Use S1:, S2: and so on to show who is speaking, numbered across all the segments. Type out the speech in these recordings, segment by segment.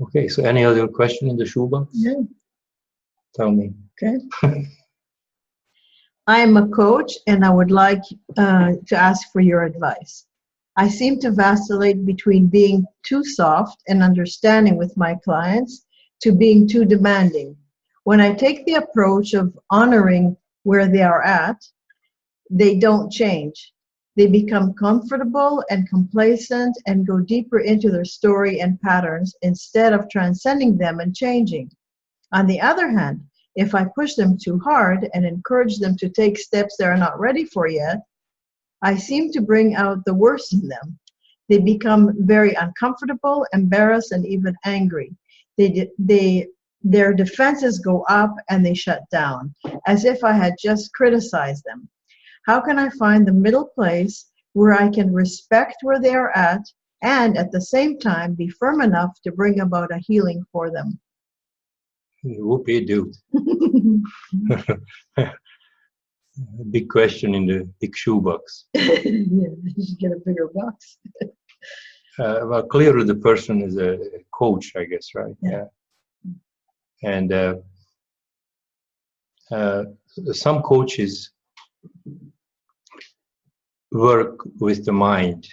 S1: Okay, so any other question in the shoebox?
S2: Yeah.
S1: Tell me.
S2: Okay. I am a coach and I would like to ask for your advice. I seem to vacillate between being too soft and understanding with my clients to being too demanding. When I take the approach of honoring where they are at, they don't change. They become comfortable and complacent and go deeper into their story and patterns instead of transcending them and changing. On the other hand, if I push them too hard and encourage them to take steps they are not ready for yet, I seem to bring out the worst in them. They become very uncomfortable, embarrassed, and even angry. Their defenses go up and they shut down, as if I had just criticized them. How can I find the middle place where I can respect where they are at and at the same time be firm enough to bring about a healing for them?
S1: Whoopie do. Big question in the big shoebox.
S2: Yeah, you should get a bigger box.
S1: Well, clearly the person is a coach, I guess, right?
S2: Yeah.
S1: And some coaches work with the mind,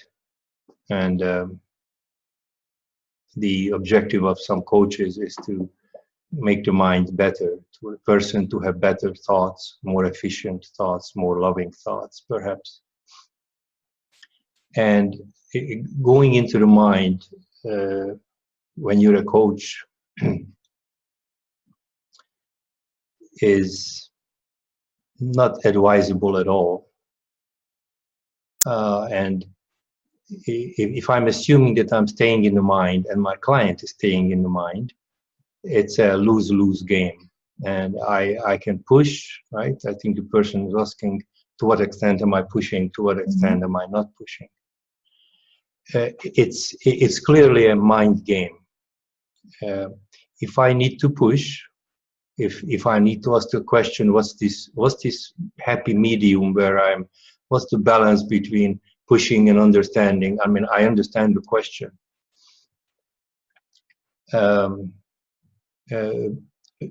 S1: and the objective of some coaches is to make the mind better, to a person to have better thoughts, more efficient thoughts, more loving thoughts, perhaps. And going into the mind, when you're a coach, is not advisable at all. And if I'm assuming that I'm staying in the mind and my client is staying in the mind, it's a lose-lose game. And I can push, right? I think the person is asking, to what extent am I pushing? To what extent am I not pushing? It's clearly a mind game. If I need to push, if I need to ask the question, what's this happy medium where what's the balance between pushing and understanding? I mean, I understand the question.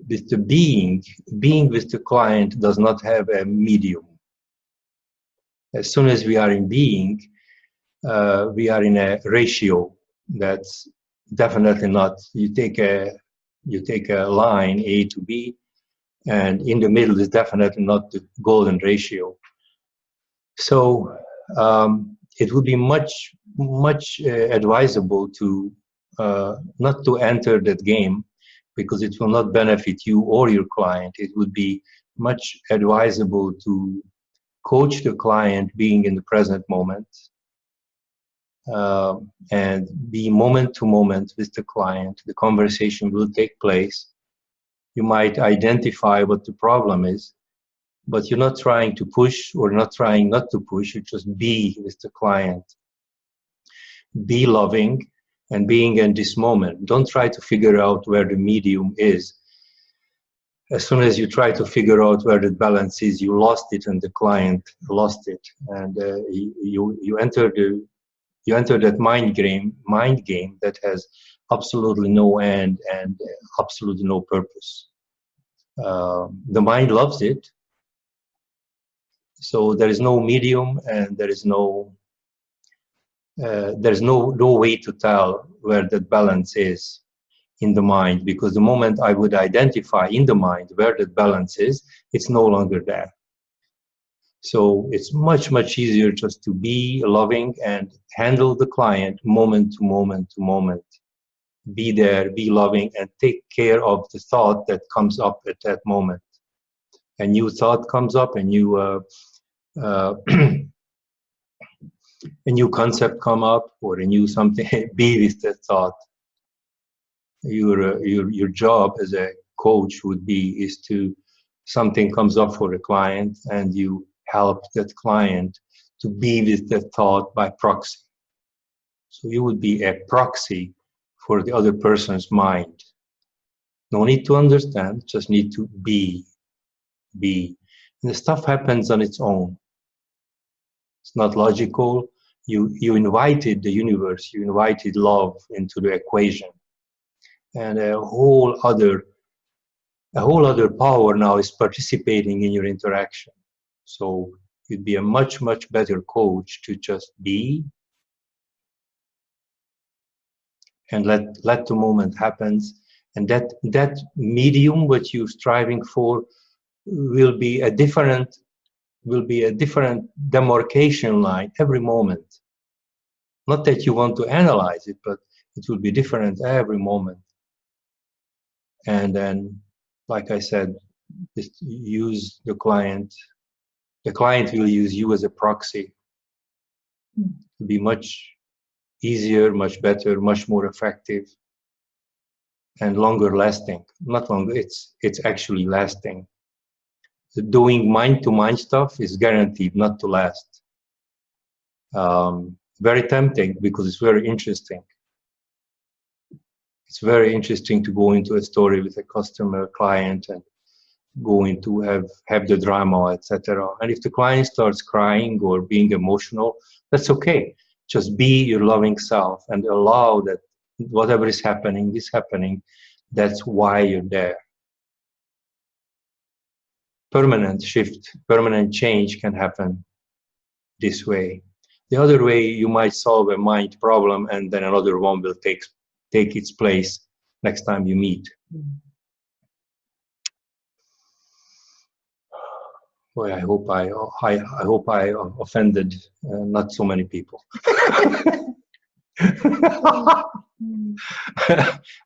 S1: With the being with the client does not have a medium. As soon as we are in being, we are in a ratio that's definitely not. You take a line A to B, and in the middle is definitely not the golden ratio. So it would be much advisable to not to enter that game, because it will not benefit you or your client. It would be much advisable to coach the client being in the present moment, and be moment to moment with the client. The conversation will take place. You might identify what the problem is, but you're not trying to push or not trying not to push. You just be with the client. Be loving and being in this moment. Don't try to figure out where the medium is. As soon as you try to figure out where the balance is, you lost it and the client lost it. And you enter that mind game that has absolutely no end and absolutely no purpose. The mind loves it. So there is no medium, and there is no way to tell where that balance is in the mind, because the moment I would identify in the mind where that balance is, it's no longer there. So it's much easier just to be loving and handle the client moment to moment to moment. Be there, be loving, and take care of the thought that comes up at that moment. A new thought comes up, a new a new concept come up, or a new something. Be with that thought. Your job as a coach is to, something comes up for a client and you help that client to be with that thought by proxy. So you would be a proxy for the other person's mind. No need to understand, just need to be. And the stuff happens on its own. It's not logical. You invited the universe, you invited love into the equation. and a whole other power now is participating in your interaction. So you'd be a much, much better coach to just be and let the moment happens. And that medium what you're striving for will be a different demarcation line every moment. Not that you want to analyze it, but it will be different every moment. And then, like I said, just use the client. The client will use you as a proxy to be much easier, much better, much more effective, and longer lasting. Not longer, it's actually lasting. So doing mind-to-mind stuff is guaranteed not to last. Very tempting because it's very interesting. It's very interesting to go into a story with a customer, client, and going to have the drama, etc. And if the client starts crying or being emotional, that's okay. Just be your loving self and allow that whatever is happening is happening. That's why you're there. Permanent shift, permanent change can happen this way. The other way, you might solve a mind problem and then another one will take its place next time you meet. Boy, I hope I offended not so many people.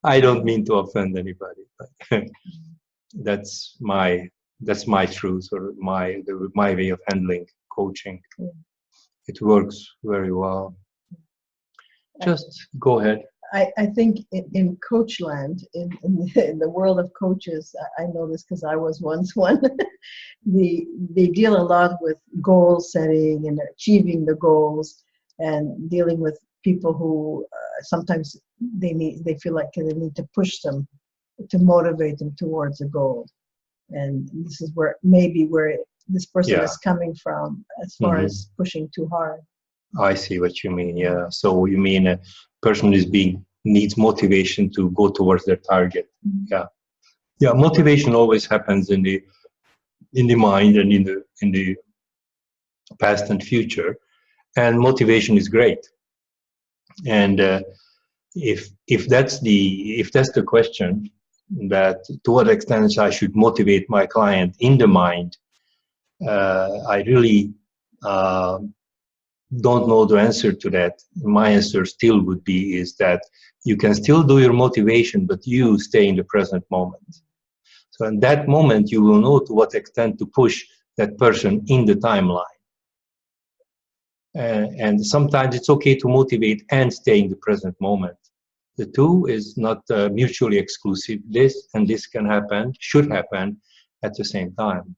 S1: I don't mean to offend anybody, but that's my truth, or my way of handling coaching. It works very well. Just go ahead.
S2: I think in Coachland, in the world of coaches, I know this because I was once one. They deal a lot with goal setting and achieving the goals, and dealing with people who sometimes they feel like they need to push them to motivate them towards a goal, and this is where this person is coming from as far as pushing too hard.
S1: I see what you mean. Yeah. So you mean a person needs motivation to go towards their target. Yeah. Yeah. Motivation always happens in the mind and in the past and future, and motivation is great. And if that's the question, that to what extent I should motivate my client in the mind, I really don't know the answer to that. My answer still would be is that you can still do your motivation, but you stay in the present moment. So in that moment, you will know to what extent to push that person in the timeline. And sometimes it's okay to motivate and stay in the present moment. The two is not mutually exclusive. This and this can happen, should happen at the same time.